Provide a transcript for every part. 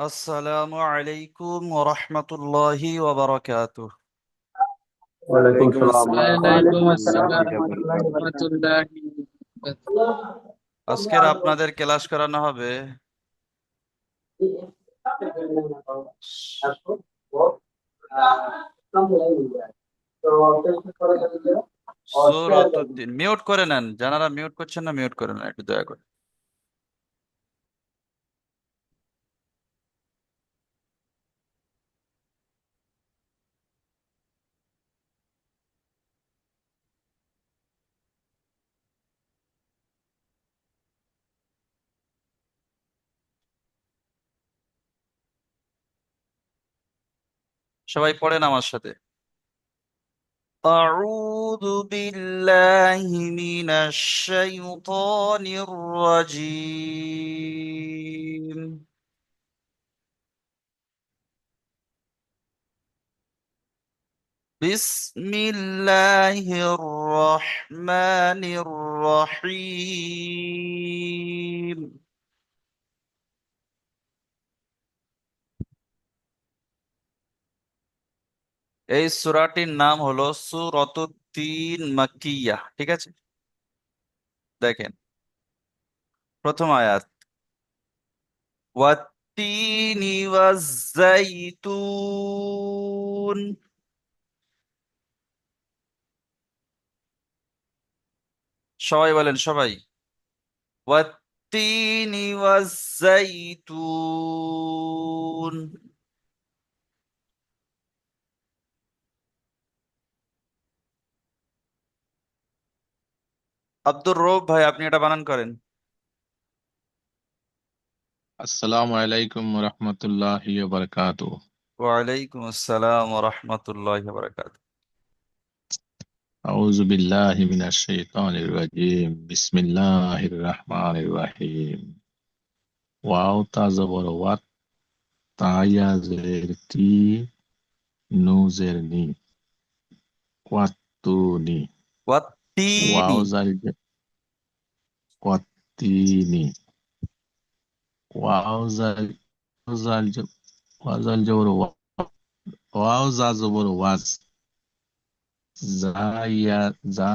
আসসালামু আলাইকুম ওয়া রাহমাতুল্লাহি ওয়া বারাকাতুহু। ওয়ালাইকুম ওয়ালাইকুম সালাম আসসালাম ওয়া ওয়া ওয়ালাইকুম রাহমাতুল্লাহি আসসালাম ওয়া বারাকাতুহু। রহমতুল্লাহি আজকের আপনাদের ক্লাস করানো হবে সূরাতুদ্দিন। মিউট করে নেন, যারা মিউট করছেন না মিউট করে নেন একটু দয়া করে। সবাই পড়েন আমার সাথে। আউযু বিল্লাহি মিনাশ শাইতানির রাজীম। বিসমিল্লাহির রহমানির রহিম। এই সূরাটির নাম হলো সূরাতুত তিন মাক্কিয়া। ঠিক আছে, দেখেন প্রথম আয়াত, ওয়াত্তিনি ওয়াজ্জাইতুন। সবাই বলেন, সবাই, ওয়াত্তিনি ওয়াজ্জাইতুন। আব্দুর রব ভাই, আপনি এটা বানান করেন। আসসালামু আলাইকুম রহমতুল্লাহি ওয়া বারাকাতুহু। ওয়ালাইকুম আসসালাম ওয়া রাহমাতুল্লাহি ওয়া বারাকাতুহু। আউযু বিল্লাহি মিনাশ শাইতানির রাজীম। বিসমিল্লাহির রহমানির রহিম। ওয়াও তা জবর ওয়াত, তা ইয়া জের তি, নু জের নি, ওয়াত্তুনি। ওয়াত্তিনি। ওয়াও জাল ওয়াত্তিনি। ওয়াও জাল জাল ওয়াও জাল জবর ওয়া, ওয়াও জা জবর ওয়াজ, জা ইয়া জা,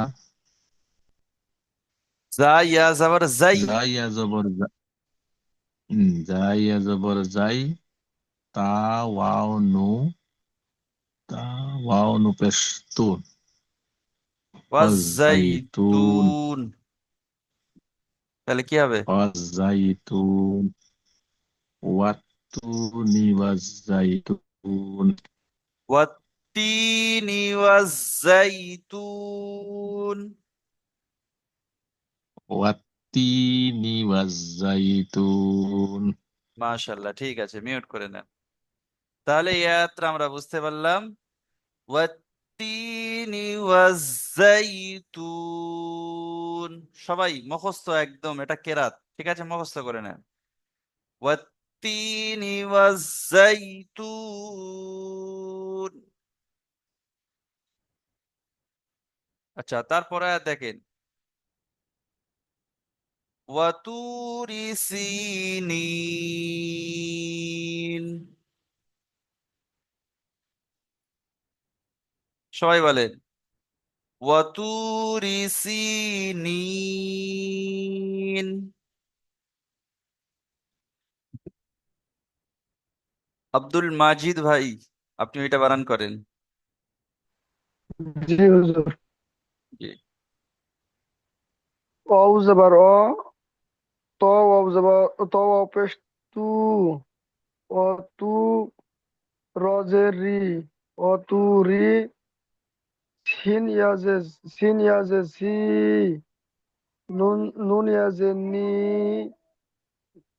জা ইয়া জাবার জাই। জা ইয়া জবর জা, জা ইয়া জবর জাই, তা ওয়াও নু, তা ওয়াও নু পেশ তুন, ওয়াজাইতুন, ওয়াজ্জাইতুন। তাহলে কি হবে? ওয়াজাইতুন, ওয়াত্তুনি ওয়াজাইতুন, ওয়াত্তিনি ওয়াজ্জাইতুন। ওয়াত্তিনি ওয়াজাইতুন। মাশাআল্লাহ, ঠিক আছে, মিউট করে নেন। তাহলে এই আয়াতটা আমরা বুঝতে পারলাম, ওয়াত্তিনি ওয়াজ্জাইতুন। সবাই মুখস্থ একদম, এটা কেরাত। ঠিক আছে, মুখস্থ করে নেন। ওয়াত্তিনি ওয়াজ্জাইতুন। আচ্ছা, তারপরে দেখেন, ওয়াতুরি সিনিন। সবাই বলেন, ওয়াতুরি সিনিন। আব্দুল মাজিদ ভাই, আপনি এটা বানান করেন। জি হুজুর। জি। ওয়াও জবর অ, ত ওয়াও জবর ত ওয়াও পেশ তু, ও তু, র জের রি, ও তু রি, সিন ইয়াজে, সিন ইয়াজে সি, নুন নুন ইয়াজে নি,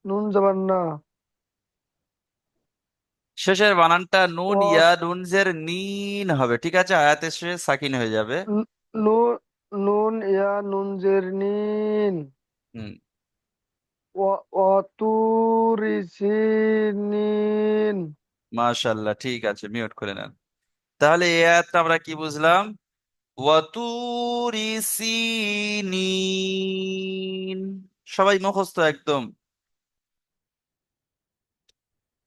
নুন জবর না, শেষের বানানটা নুন ও ইয়া নুনজের নিন হবে। ঠিক আছে, আয়াতের শেষে সাকিন হয়ে যাবে। নুন, নুন ইয়া নুন জের নিন, হুম। ও তু রি সিনিন। মাশাআল্লাহ, ঠিক আছে, মিউট করে নেন। তাহলে এই আয়াতটা আমরা কি বুঝলাম? ওয়াতুরি সিনিন। সবাই মুখস্থ একদম।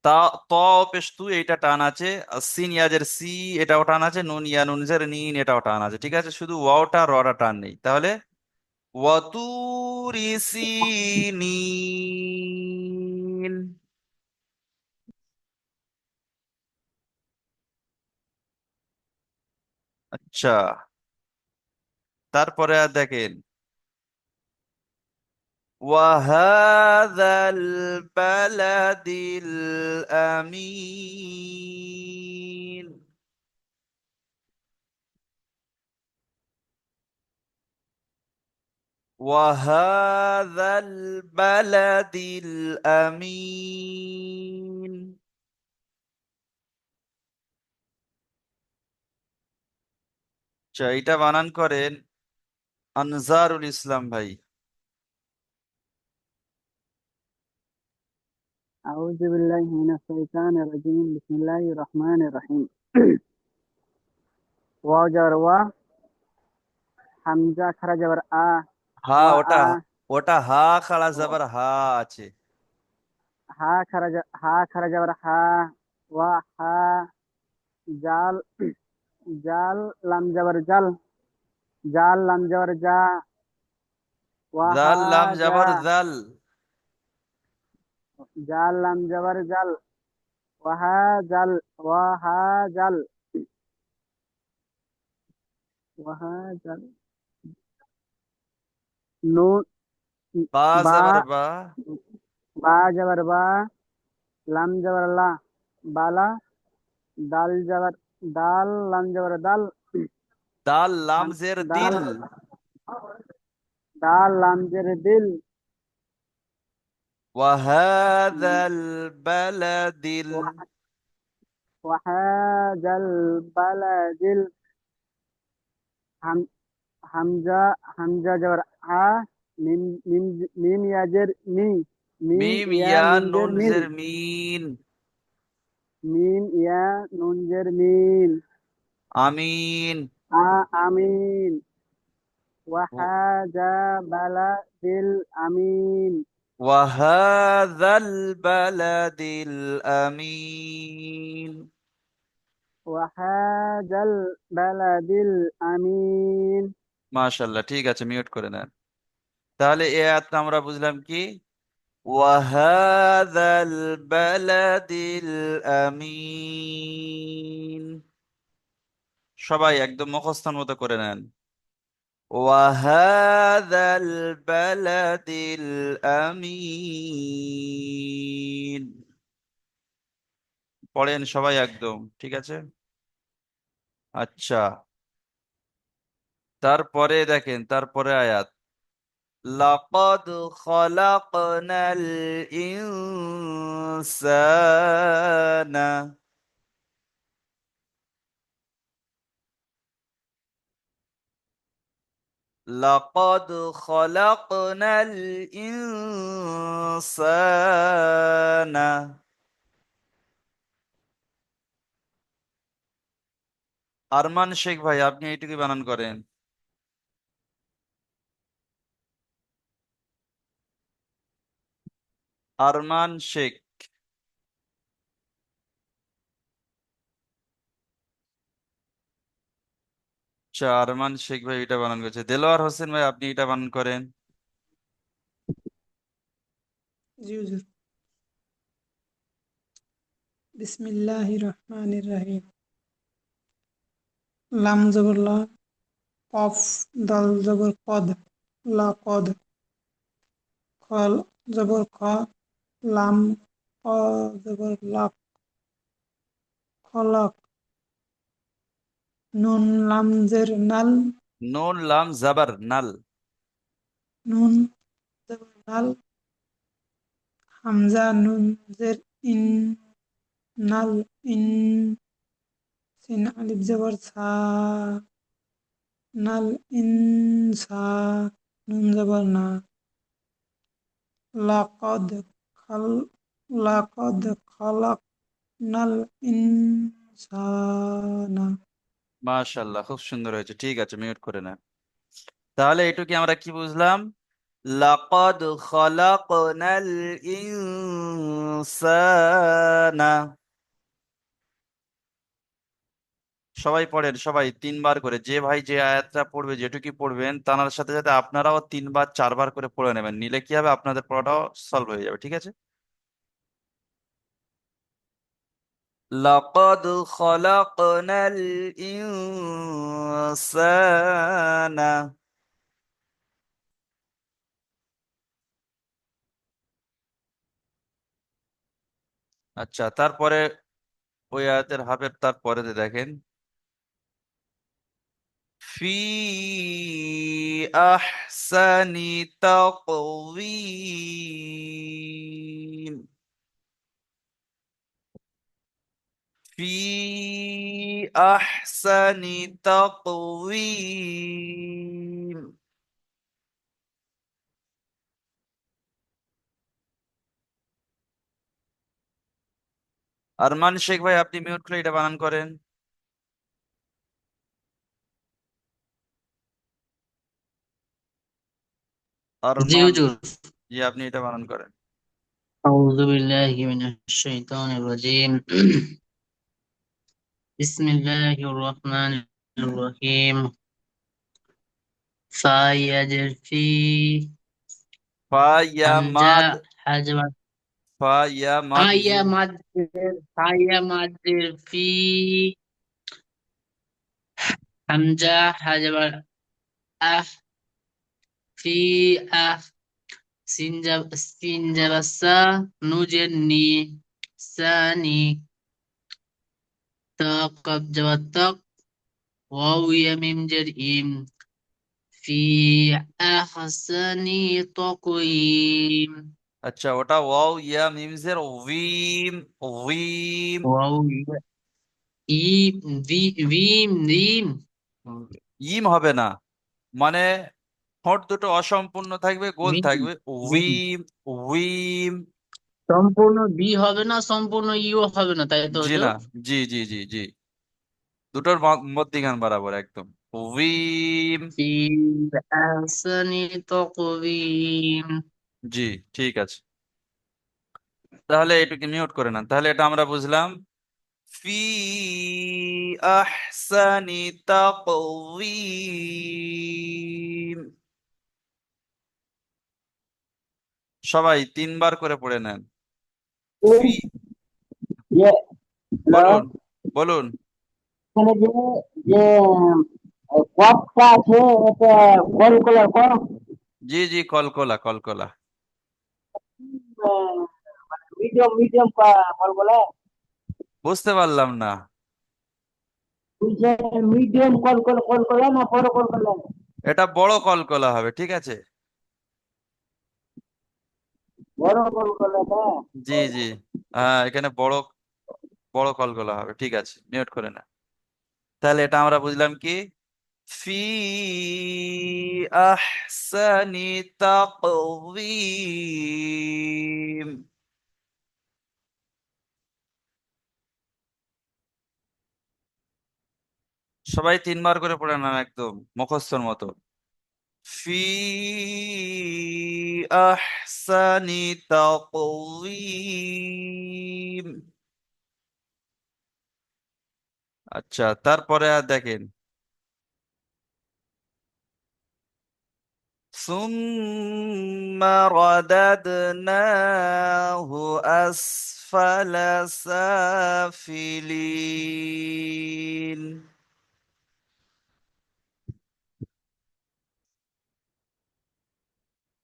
তা ত পেশ তু এইটা টান আছে, আর সিন ইয়াজের সি এটাও টান আছে, নুন ইয়া নুনজের নিন এটাও টান আছে, ঠিক আছে, শুধু ওয়াওটা রটা টান নেই। তাহলে ওয়াতুরি সিনিন। আচ্ছা, তারপরে আর দেখেন, ওয়াহাদাল বালাদিল আমিন। ওয়াহাদাল বালাদিল আমিন। আচ্ছা, এটা বানান করেন আনজারুল ইসলাম ভাই। أعوذ بالله من الشيطان الرجيم بسم الله الرحمن الرحيم واو جبر وا হামজা খারা জবর আ হা ওয়া ওটা, আ ওটা হা খাড়া জবর হা আছে। হা খারা জবর হা ওয়া হা জাল জাল লাম জবর জাল জাল লাম জবর জা ওয়া হা জাল লাম জা জবর জাল। জাল লাম জবর জাল ওয়া হা জাল ওয়া হা জাল ওয়া হা জাল নুন বা বা জবর বা। বা জবর বা লাম জবর লা বালা দাল জবর দাল লাম জবর দাল দাল লাম হাম জের দাল দিল। দাল লাম জের দিল ওয়াহাদাল বালাদিল। ওয়াহাজাল বালাদিল হাম হামজা হামজা জবর আ মিম মিম মিম ইয়াজের মি মিম মিম ইয়া ইয়া নুন জের নুন মিন জের মিন। মিম ইয়া নুন জের মিন আমিন। আমিন ওয়াহাজা বালাদিল আমিন ওয়াহাদাল বালাদিল আমিন। ওয়াহাজাল বালাদিল আমিন মাশাল্লাহ, ঠিক আছে, মিউট করে নেন। তাহলে এ আয়াতটা আমরা বুঝলাম কি, ওয়াহাদাল বালাদিল আমিন। সবাই একদম মুখস্থর মতো করে নেন, ওয়াহাদাল বালাদিল আমিন। পড়েন সবাই একদম, ঠিক আছে। আচ্ছা, তারপরে দেখেন, তারপরে আয়াত, লাকাদ খলাকনাল ইনসানা। লাকাদ খলাকনাল ইনসানা। আরমান শেখ ভাই, আপনি এইটুকুই বানান করেন। আরমান শেখ। আচ্ছা, আরমান শেখ ভাই এটা বানান করেছে। দেলোয়ার হোসেন ভাই, আপনি এটা বানান করেন। জি হুজুর। বিসমিল্লাহির রহমানির রহিম। লাম জবর লা, কফ দাল জবর কদ, লা কদ, খল জবর খ, লাম ক জবর লাক, খলক, নুন লাম জের নাল, নুন লাম জাবার নাল। নুন জবর নাল, হামজা নুন জের ইন, নাল ইন, সিন আলিফ জবর সা, নাল ইনসা, নুন জবর না, লাকদ খাল লাকদ খালাকনাল ইনসানা। মাশাল্লাহ, খুব সুন্দর হয়েছে, ঠিক আছে, মিউট করে নেন। তাহলে এটুকি আমরা কি বুঝলাম, লাকাদ খালাকনাল ইনসানা। সবাই পড়েন, সবাই তিনবার করে, যে ভাই যে আয়াতটা পড়বে যেটুকু পড়বেন তার সাথে সাথে আপনারাও তিনবার চারবার করে পড়ে নেবেন, নিলে কি হবে আপনাদের পড়াটাও সলভ হয়ে যাবে, ঠিক আছে? লাকাদ খালাকনাল ইনসানা। আচ্ছা, তারপরে ওই আয়াতের হাফের তারপরেতে দেখেন, ফি আহসানি তাকওয়িম। ফি আহসানি তাকওয়িম। আরমান শেখ ভাই, আপনি মিউট করে এটা বানান করেন। জি আরমান, হুজুর। জি আপনি এটা বানান করেন। আউযু বিল্লাহি মিনাশ শাইতানির রাজিম। বিসমিল্লাহির রহমানির রহিম। ফা ইয়াজের ফি, ফা ইয়া হামজা মাদ। হাজবা, ফা ইয়া মাদ ফাইয়া মাদের ফি, হামজা হাজবা, আহ, ফি, আহ, সিনজাবাসা, নুজের নি, সানি, তাকাব জাবাতাক, ওয়াও ইয়া মিম জের ইম, ফি আহসানি তাকওয়িম। আচ্ছা, ওটা ওয়াও ইয়া মিমজের ওয়িম। ওয়িম। ওয়াও ইয়া, ই, ভি, ভিম, রিম। ইম হবে না, মানে ঠোঁট দুটো অসম্পূর্ণ থাকবে, গোল মিম, থাকবে। মিম। উইম। উইম। সম্পূর্ণ বি হবে না, সম্পূর্ণ ইও হবে না, তাই তো জি হুজুর? না, জি জি জি জি, দুটোর মধ্যিখান বরাবর একদম। উইম। ফি আহসানি তাকওয়িম। জি, ঠিক আছে, তাহলে এটুকে মিউট করে নেন, তাহলে এটা আমরা বুঝলাম। ফি আহসানি তাকওয়িম। সবাই তিনবার করে পড়ে নেন। ফি। যে বলুন, বলুন। এখানে যে কপটা আছে এটা কলকলার কম জি জি, কলকলা কলকলা। মিডিয়াম মিডিয়াম কলকলা বুঝতে পারলাম না। মিডিয়াম কলকলা কলকলা না বড় কলকলা এটা বড় কলকলা হবে, ঠিক আছে। বড় কলকলাটা জি জি, হ্যাঁ এখানে বড় বড় কলকলা হবে, ঠিক আছে, মিউট করে না। তাহলে এটা আমরা বুঝলাম কি, ফি আহসানি তাকওয়িম। সবাই তিনবার করে পড়ে নেন একদম মুখস্থর মতো। ফি আহসানি তাকওয়িম। আচ্ছা, তারপরে আর দেখেন, ثم رددناه أسفل سافلين।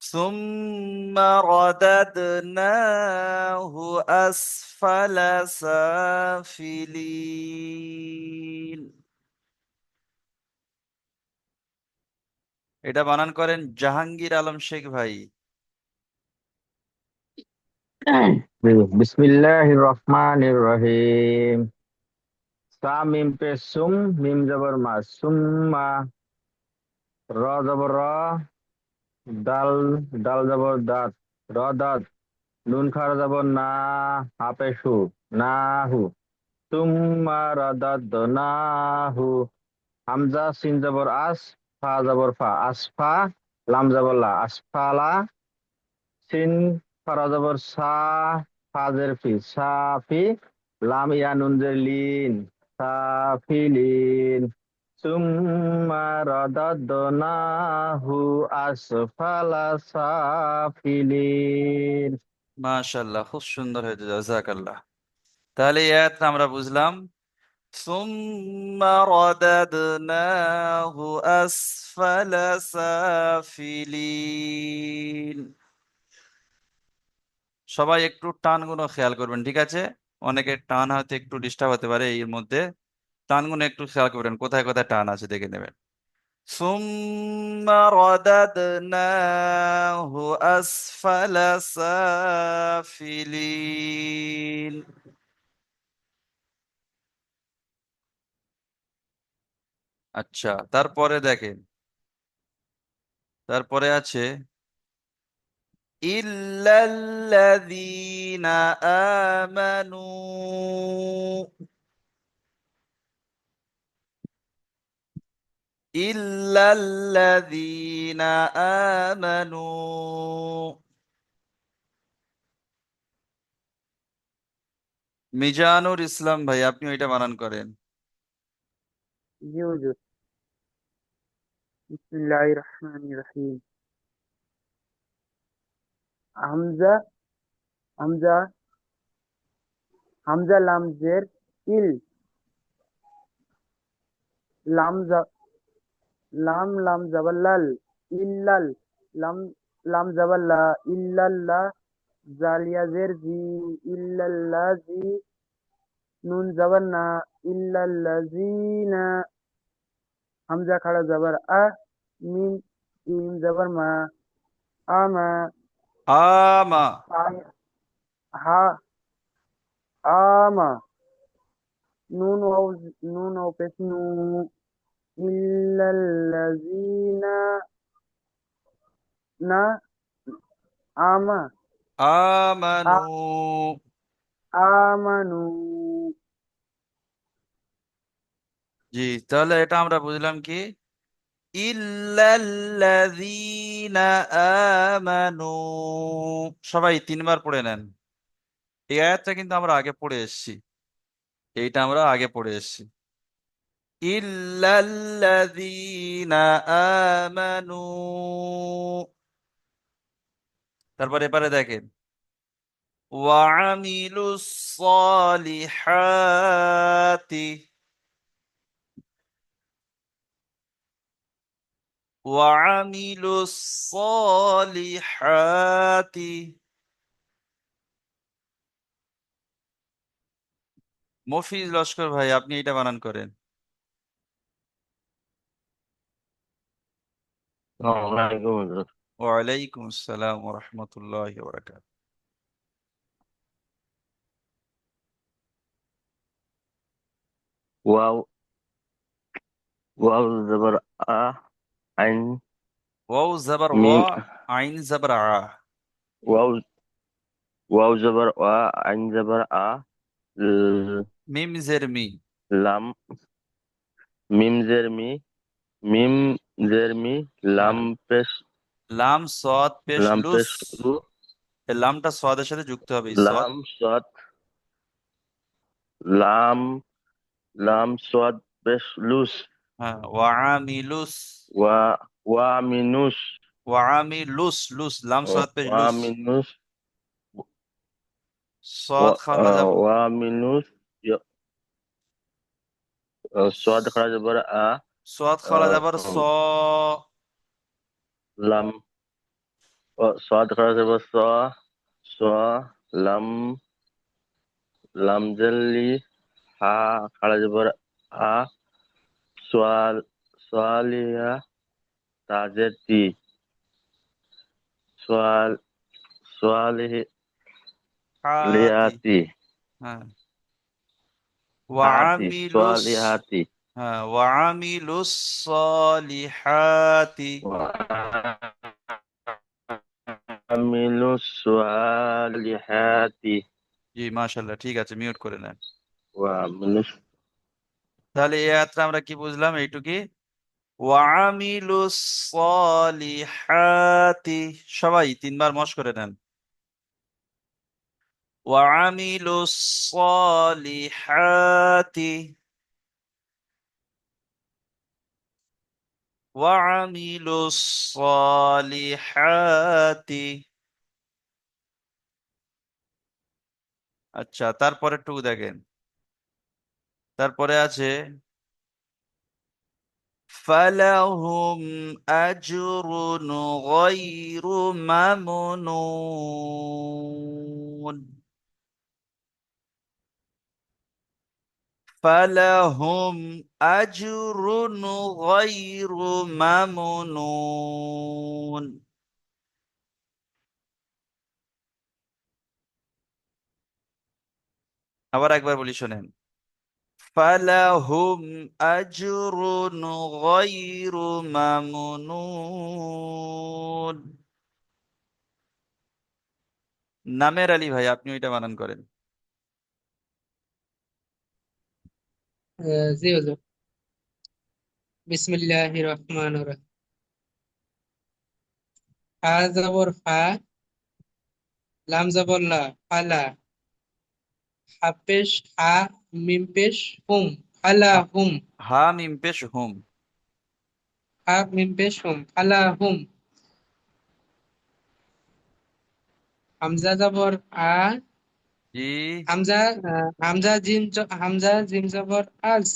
ثم رددناه أسفل سافلين। এটা বানান করেন জাহাঙ্গীর আলম শেখ ভাই। বিসমিল্লাহির রহমানির রহিম। সা মিম পে সুম, মিম জবর মা, সুম্মা। র জবর র, দাল, দাল জবর দাত, র দাত। নুন খারা জবর না, হাপে সু, না হু। তুম্মা রাদাদ না হু। হামজা সিন জবর আস, ফা জবর ফা, আসফা। লাম জবর লা, আসফালা, সিন ফারা জবর সা, ফাজের ফি, সাফি, লাম ইয়া নুন জের লিন, সাফিলিন, সুম্মা রাদাদনাহু আসফালা সাফিলিন। মাশাআল্লাহ, খুব সুন্দর হয়েছে, জাযাকাল্লাহ। তাহলে এই আয়াতটা আমরা বুঝলাম, সুম্মা রাদাদনাহু আসফালা সাফিলিন। সবাই একটু টানগুলো খেয়াল করবেন, ঠিক আছে? অনেকের টান হয়তো একটু ডিস্টার্ব হতে পারে এর মধ্যে। টানগুলো একটু খেয়াল করবেন, কোথায় কোথায় টান আছে দেখে নেবেন। সুম্মা রাদাদনাহু আসফালা সাফিলিন। আচ্ছা, তারপরে দেখেন, তারপরে আছে ইল্লাল্লাযীনা আমানু। ইল্লাল্লাযীনা আমানু। মিজানুর ইসলাম ভাই, আপনি ওইটা বানান করেন। জি হুজুর। বিসমিল্লাহির রহমানির রহিম। হামজা, হামজা, হামজা লাম জের ইল, লাম লাম লাম জবর লাল, ইল্লাল, লাম লাম জবর লা, ইল্লাল্লাহ, জালিয়া জের জি, ইল্লাল্লাজি, নুন জবর না, ইল্লাল্লাজিনা, হামজা খাড়া জবর আ, মিম, মিম জবর মা, আমা, আমা। আ- হা, আমা, নুন ও পেশ নু, ইল্লাল্লাজিনা, না, আমা, আমানু। আমানু। জি, তাহলে এটা আমরা বুঝলাম কি, ইল্লাল্লাযীনা আমানু। সবাই তিনবার পড়ে নেন। এই আয়াতটা কিন্তু আমরা আগে পড়ে এসেছি, এইটা আমরা আগে পড়ে এসেছি। ইল্লাল্লাযীনা আমানু। তারপর এবারে দেখেন, ওয়ামিলুস সালিহাতি। ওয়ামিলুস সালিহাতি। মফিজ লস্কর ভাই, আপনি এটা বানান করেন। আসসালামু আলাইকুম হুজুর। ওয়ালাইকুম আসসালাম ওয়া রাহমাতুল্লাহি ওয়া বারাকাতুহু। ওয়াও, ওয়াও জবর আ, আইন, ওয়াও জবর ওয়া, মিম, আইন জবর আ। ওয়াও, ওয়াও জবর ওয়া, আইন জবর আ, মিম জের মি। লাম, মিম জের মি, মিম জের মি, লাম হ্যাঁ, পেশ, লাম সদ পেশ লাম লুস। পেশ লু, এই লামটা সদের সাথে যুক্ত হবে, এই সদ। লাম সদ, লাম, লাম সদ পেশ লুস, হ্যাঁ, ওয়ামিলুস। ওয়া, ওয়া মিনুস, ওয়ামিলুস, লুস, লাম সদ পেশ ওয়া লুস। মিনুস, সদ খারা যাব। ওয়া মিনুস, সদ খারা জবর আ, সদ খারা যাবার স। লাম, সদ খারা জবর স, স, লাম, লাম জেরলি, হা খারা জবর আ, সোয়াল, সোয়ালিয়া, তাজের তি, সোয়াল, হাতি। সোয়ালিয়াতি, হ্যাঁ, হাতি, ওয়ামিলুস। সোয়ালিহাতি, হ্যাঁ, ওয়ামিলুস সালিহাতি। আমিলু সোয়ালিহাতি, জি, মাশাল্লাহ, ঠিক আছে, মিউট করে নেন। ওয়া মিনু। তাহলে এই আয়াতটা আমরা কি বুঝলাম এইটুকি, وعملوا الصالحات সবাই তিনবার মশ করে নেন وعملوا الصالحات وعملوا الصالحات আচ্ছা তারপরে টু দেখেন তারপরে আছে فلهم أجر غير ممنون فلهم أجر غير ممنون আবার একবার বলি শোনেন فلهم أجر غير ممنون নামের আলী ভাই আপনি ওইটা বানান করেন জি হুজুর। বিসমিল্লাহির রহমানির রহিম। ফা জবর ফা, লাম জবর লা, ফালা, হা পেশ হা, মিম পেশ হুম, ফালা হা- হুম, হা মিম পেশ হুম হা মিম পেশ হুম, ফালা হুম। হামজা জবর আ, জি হামজা হামজা জিম জবর আজ,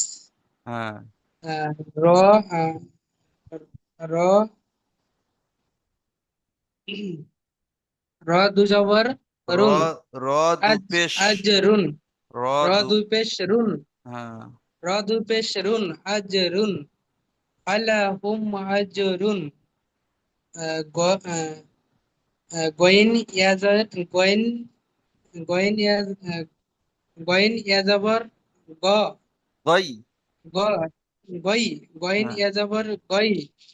হ্যাঁ র আহ, র র দু জবর র রুন, র দু আজ পেশ আজ রুন, র র দু দুই পেশ রুন, হ্যাঁ র দুই পেশ রুন, আজ রুন, ফালা হুম আজ রুন। গ গইন ইয়াজ গইন গইন ইয়াজ গইন ইয়াজাবর গ গই গ গই গইন হ্যাঁ ইয়াজাবর গই,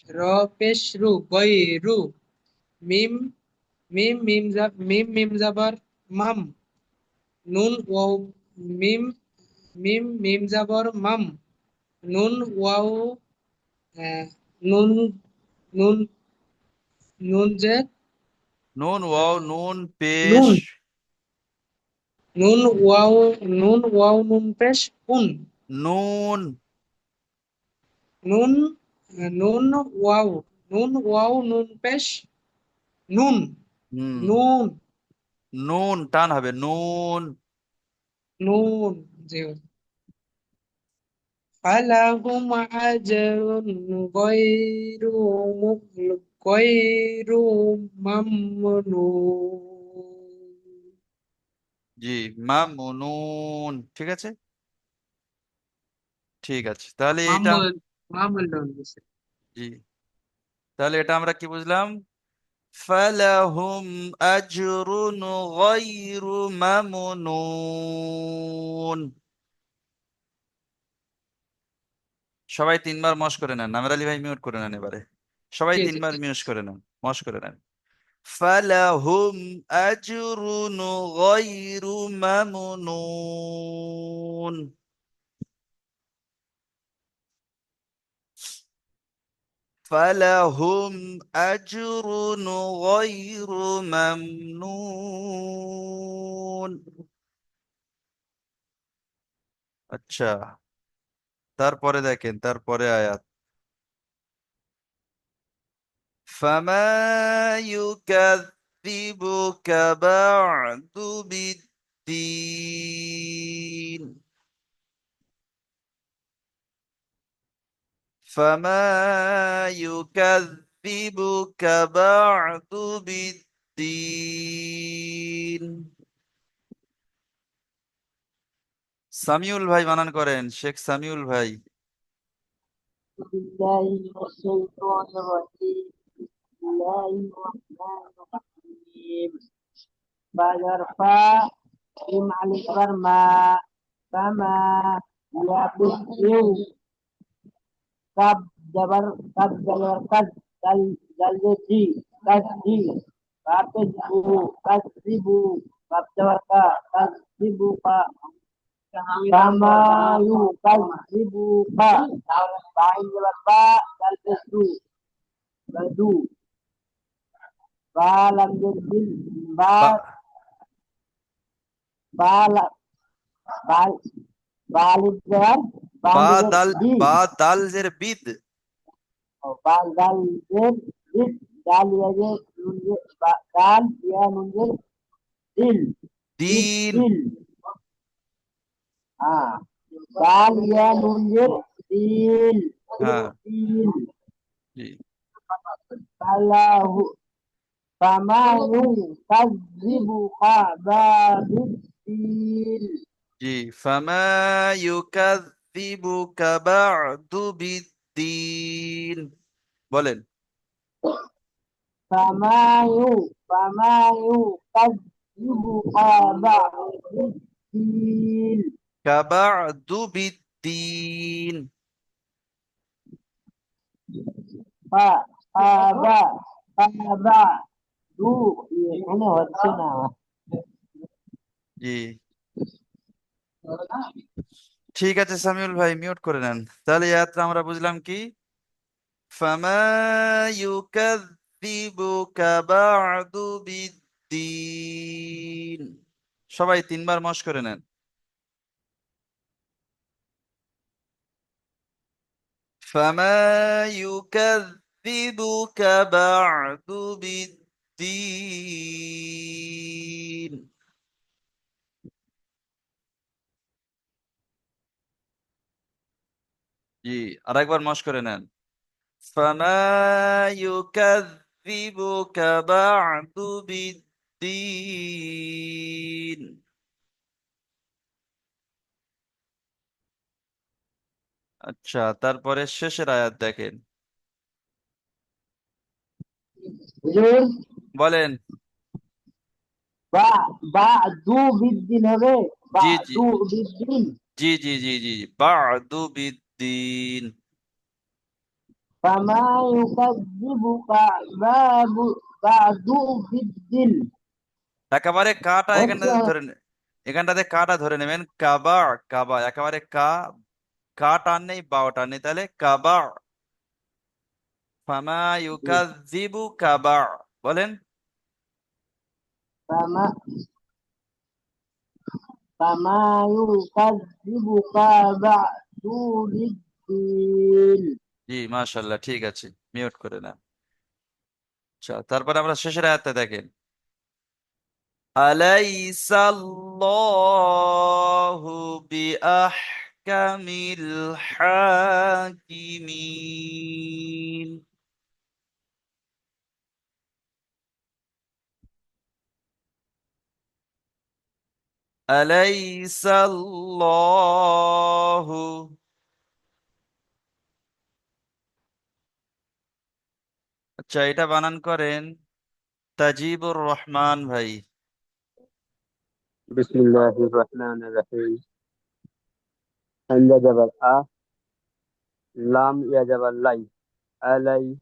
র পেশ রু গই রু, মিম মিম জাবার মাম, নুন ওয়াও মিম মিম জাবর মাম, নুন ওয়াও নুন নুন নুন যে নুন ওয়াও নুন পেশ নুন নুন ওয়াও নুন পেশ উন, নুন নুন নুন ওয়াও নুন পেশ নুন হুম নুন নুন টান হবে নুন নুন জি ফালাহুম আজরুন গায়রু গায়রু মামনুন। জি মামুনুন ঠিক আছে ঠিক আছে তাহলে এটা মামুন মামুন দিছে। জি তাহলে এটা আমরা কি বুঝলাম ফালাহুম আজরুন গায়রু মামনুন সবাই তিনবার মশ করে নেন নামের আলী ভাই মিউট করে নেন এবারে সবাই জি জি তিনবার জি। মিউট করে নেন মশ করে নেন ফালাহুম আজরুন গায়রু মামনুন فلهم أجر غير ممنون আচ্ছা তারপরে দেখেন তারপরে আয়াত فما يكذبك بعد بالدين فما يكذبك بعد بالدين সামিউল ভাই বানান করেন শেখ সামিউল ভাই بالله من الشيطان الرجيم بسم الله الرحمن الرحيم فيرفع مع الإكبار ما فما يبدو كاب جبر كاب جبر كاب دل دل جي كاب جي كاب جبو كاب جبو كاب جبر كا كاب جبو كا كما يكذبك بعين جبل با بدو با لم يربل با বা با با با للجبل با বা للجبل দাল دي বা দাল জের বিদ أو با دال زد زد دال يجر ننزل دال يا ننزل دل زد দিন دل دال يا ننزل دل হ্যাঁ دل জি فله فما يكذبك بعد الدين জি ফামা ইউকাযযিবুকা বা'দু বিদ্দিন বলেন فما يكذبك بعد الدين কাবা'দু বিদ্দিন فابا فابا দু এখানে হচ্ছে না জি ঠিক আছে সামিউল ভাই মিউট করে নেন তাহলে এই আয়াতটা আমরা বুঝলাম কি ফামা ইউকাযযিবুকা বা'দু বিদ্দিন সবাই তিনবার মশ করে নেন ফামা ইউকাযযিবুকা বা'দু বিদ্দিন জি আরেকবার মশ করে নেন ফামা ইউকাযযিবুকা বা'দু বিদ্দিন আচ্ছা তারপরে শেষের আয়াত দেখেন হুজুর বলেন বা বা দু বিদ্দিন হবে বা জি জি দু বিদ্দিন জি জি জি জি বা'দু বিদ্দিন فما يكذبك باب بعد بالدين একেবারে কাটা হচ্ছে এখানটাতে ধরে এখানটাতে কাটা ধরে নেবেন কাবা কাবা একেবারে কা টান নেই বাও টান নেই তাহলে কাবা ফামা ইউকাযযিবু কাবা বলেন فما فما يكذبك بعد بالدين জি মাশাআল্লাহ ঠিক আছে মিউট করে না আচ্ছা তারপরে আমরা শেষের আয়াতটা দেখেন আলাইসাল্লাহু বিআহকামিল হাকিমিন আলাইসাল্লাহু আচ্ছা এটা বানান করেন তাজিবুর রহমান ভাই بسم الله الرحمن الرحيم حمزة جبل لام يا جبل لاي علي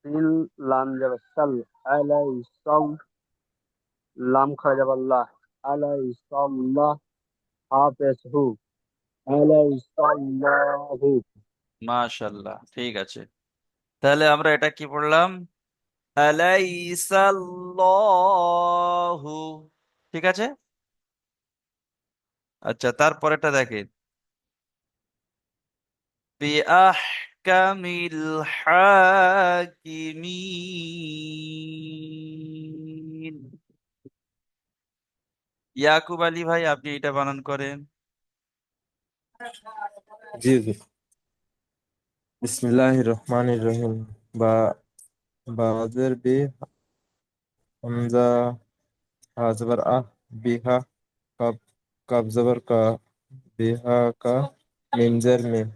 سين لام جبل سل علي صل لام خا جبل الله علي صل حافظ هو علي صلى মাশাআল্লাহ ঠিক আছে তাহলে আমরা এটা কি পড়লাম আলাইসাল্লাহু ঠিক আছে আচ্ছা তারপরেরটা দেখেন বিআহকামিল হাকিমিন ইয়াকুব আলী ভাই আপনি এটা বানান করেন জি জি বিসমিল্লাহির রহমানির রহিম বা বাজের বি হামজা হা জবর আহ বিহা কাব কাব জবর কা বিহা কা মিম জের মিম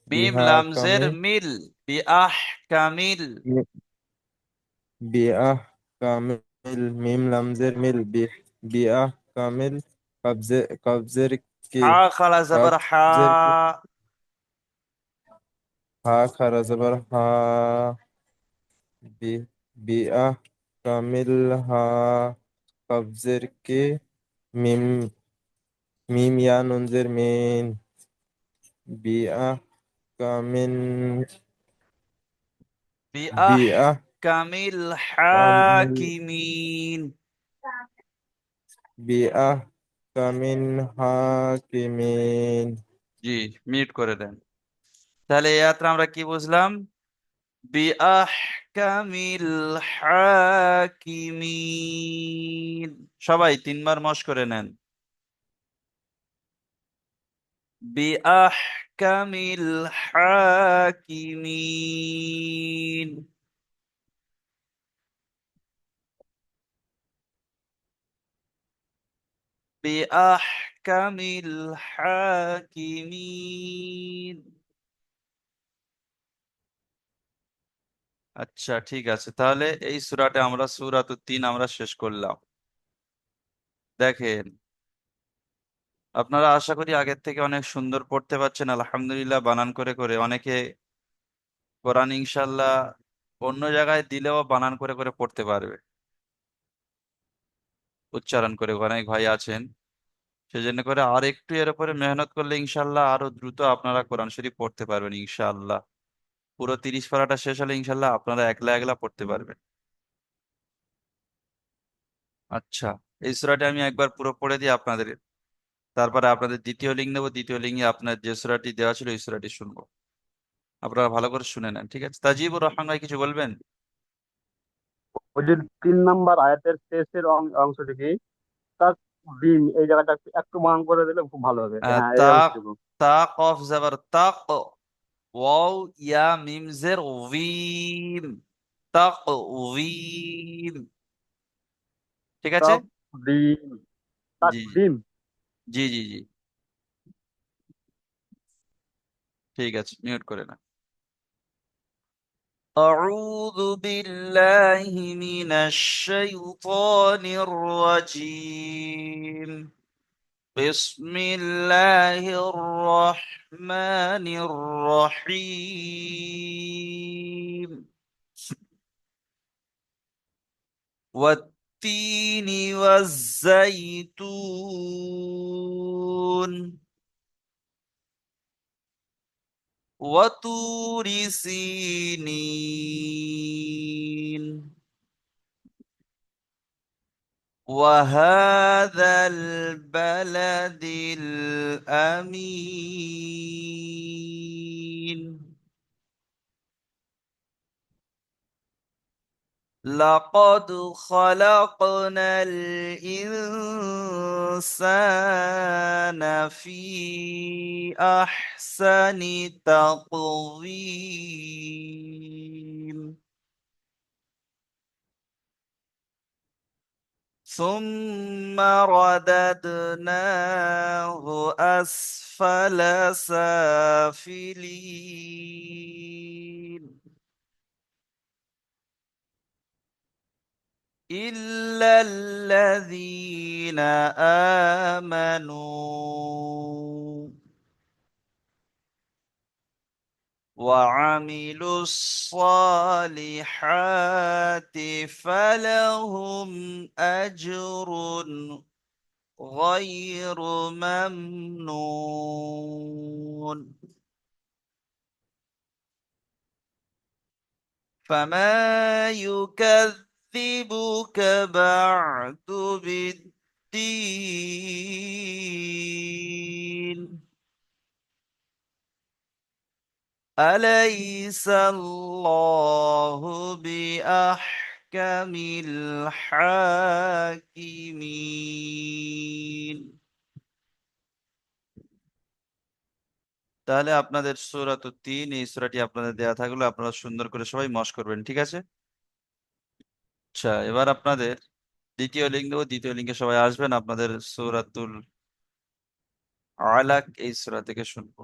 মিম বিহা লামজের কামি মিল বিআহকামিল বিআহ কামিল মিম লামজের মিল বিআহ কামিল কাবজের কি হা খালা জবর হা কাবজের কি হা খারা জবর হা বি বিআহ কামিল হা কবজের কে মিম মিম ইয়া নুন জের মিন বিআ কামিন বিআ বিআহকামিল কামিল হাকিমিন। বিআ কামিন হাকিমিন। জি, মিউট করে দেন। তাহলে এই আয়াতটা আমরা কি বুঝলাম? বিআহকামিল হাকিমিন। সবাই তিনবার মশ করে নেন। বিআহকামিল হাকিমিন। বিআহকামিল হাকিমিন। আচ্ছা, ঠিক আছে, তাহলে এই সূরাটা আমরা সূরাতুত তিন আমরা শেষ করলাম। দেখেন, আপনারা আশা করি আগের থেকে অনেক সুন্দর পড়তে পারছেন, আলহামদুলিল্লাহ। বানান করে করে অনেকে কোরআন ইনশাল্লাহ অন্য জায়গায় দিলেও বানান করে করে পড়তে পারবে, উচ্চারণ করে। অনেক ভাই আছেন, সেজন্য করে আর একটু এর উপরে মেহনত করলে ইনশাল্লাহ আরো দ্রুত আপনারা কোরআন শরীফ পড়তে পারবেন ইনশাআল্লাহ। পুরো 30 পারাটা শেষ হলে ইনশাল্লাহ আপনারা একলা একলা পড়তে পারবেন। আচ্ছা, এই সূরাটা আমি একবার পুরো পড়ে দিই আপনাদের, তারপরে আপনাদের দ্বিতীয় লিঙ্ক দেবো। দ্বিতীয় লিঙ্কে আপনার যে সূরাটি দেওয়া ছিল ওই সূরাটি শুনবো। আপনারা ভালো করে শুনে নেন, ঠিক আছে? তাজিবুর রহমান ভাই কিছু বলবেন? ওই যে 3 নাম্বার আয়াতের শেষের অংশটি কি, তাক ডিম, এই জায়গাটা একটু বানান করে দিলে খুব ভালো হবে। হ্যাঁ, এই তাক, অংশটুকু। তা কফ জবর তাক, ওয়াও ইয়া মিম জের উযীম, তাকওয়ীম। ঠিক আছে? তাক ডিম, তাক জি ডিম। জি জি জি, ঠিক আছে, মিউট করে না। أعوذ بالله من الشيطان الرجيم. بسم الله الرحمن الرحيم. والتين والزيتون وطور سينين وهذا البلد الأمين. لقد خلقنا الإنسان في أحسن تقويم. ثم رددناه أسفل سافلين إلا الذين آمنوا وعملوا الصالحات فلهم أجر غير ممنون. فما يكذبك بعد بالدين. أليس الله بأحكم الحاكمين. তাহলে আপনাদের সূরাতুত তিন, এই সূরাটি আপনাদের দেয়া থাকলো, আপনারা সুন্দর করে সবাই মশ করবেন, ঠিক আছে? আচ্ছা, এবার আপনাদের দ্বিতীয় লিঙ্ক দেবো। দ্বিতীয় লিঙ্কে সবাই আসবেন, আপনাদের সূরাতুল আলাক এই সূরা থেকে শুনবো।